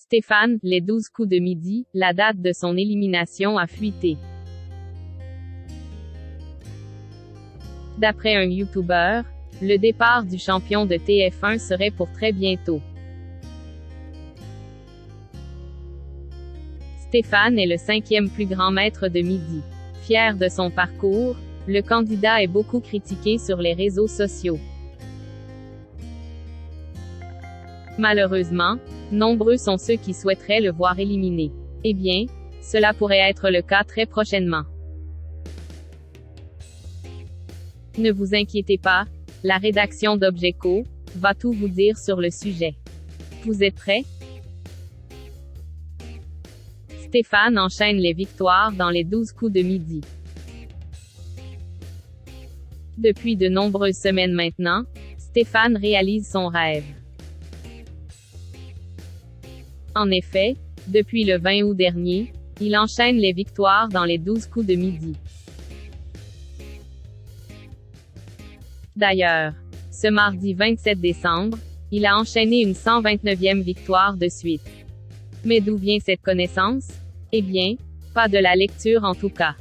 Stéphane, les 12 coups de midi, la date de son élimination a fuité. D'après un YouTuber, le départ du champion de TF1 serait pour très bientôt. Stéphane est le 5e plus grand maître de midi. Fier de son parcours, le candidat est beaucoup critiqué sur les réseaux sociaux. Malheureusement, nombreux sont ceux qui souhaiteraient le voir éliminé. Eh bien, cela pourrait être le cas très prochainement. Ne vous inquiétez pas, la rédaction d'Objeco va tout vous dire sur le sujet. Vous êtes prêts? Stéphane enchaîne les victoires dans les 12 coups de midi. Depuis de nombreuses semaines maintenant, Stéphane réalise son rêve. En effet, depuis le 20 août dernier, il enchaîne les victoires dans les 12 coups de midi. D'ailleurs, ce mardi 27 décembre, il a enchaîné une 129e victoire de suite. Mais d'où vient cette connaissance? Eh bien, pas de la lecture en tout cas.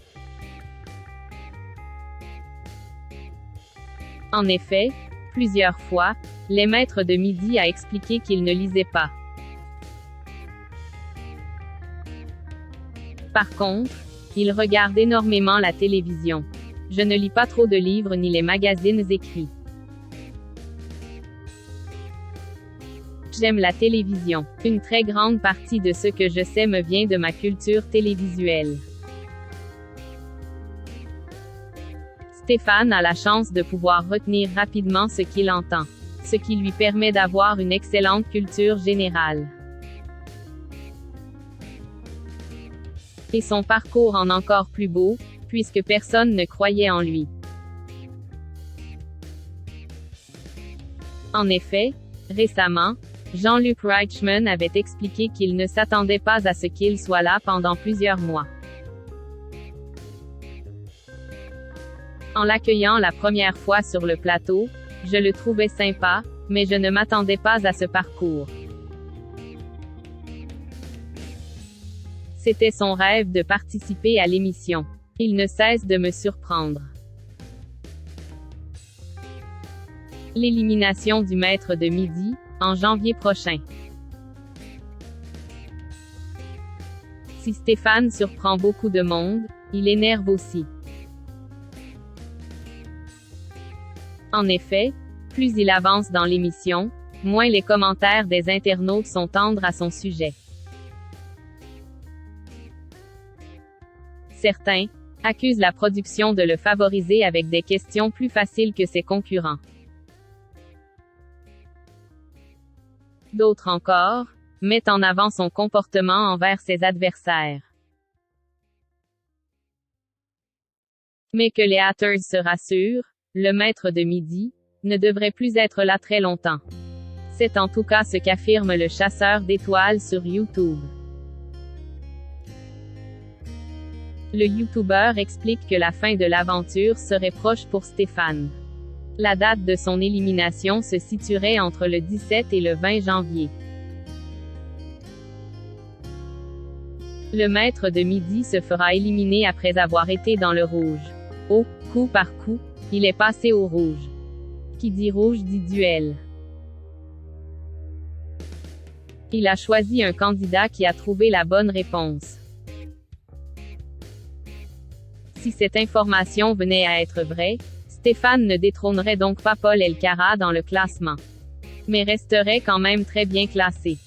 En effet, plusieurs fois, les maîtres de midi a expliqué qu'il ne lisait pas. Par contre, il regarde énormément la télévision. Je ne lis pas trop de livres ni les magazines écrits. J'aime la télévision. Une très grande partie de ce que je sais me vient de ma culture télévisuelle. Stéphane a la chance de pouvoir retenir rapidement ce qu'il entend, ce qui lui permet d'avoir une excellente culture générale. Et son parcours en encore plus beau, puisque personne ne croyait en lui. En effet, récemment, Jean-Luc Reichmann avait expliqué qu'il ne s'attendait pas à ce qu'il soit là pendant plusieurs mois. En l'accueillant la première fois sur le plateau, je le trouvais sympa, mais je ne m'attendais pas à ce parcours. C'était son rêve de participer à l'émission. Il ne cesse de me surprendre. L'élimination du maître de midi, en janvier prochain. Si Stéphane surprend beaucoup de monde, il énerve aussi. En effet, plus il avance dans l'émission, moins les commentaires des internautes sont tendres à son sujet. Certains accusent la production de le favoriser avec des questions plus faciles que ses concurrents. D'autres encore mettent en avant son comportement envers ses adversaires. Mais que les haters se rassurent, le maître de midi ne devrait plus être là très longtemps. C'est en tout cas ce qu'affirme le chasseur d'étoiles sur YouTube. Le YouTuber explique que la fin de l'aventure serait proche pour Stéphane. La date de son élimination se situerait entre le 17 et le 20 janvier. Le maître de midi se fera éliminer après avoir été dans le rouge. Au coup par coup, il est passé au rouge. Qui dit rouge dit duel. Il a choisi un candidat qui a trouvé la bonne réponse. Si cette information venait à être vraie, Stéphane ne détrônerait donc pas Paul Elkarat dans le classement, mais resterait quand même très bien classé.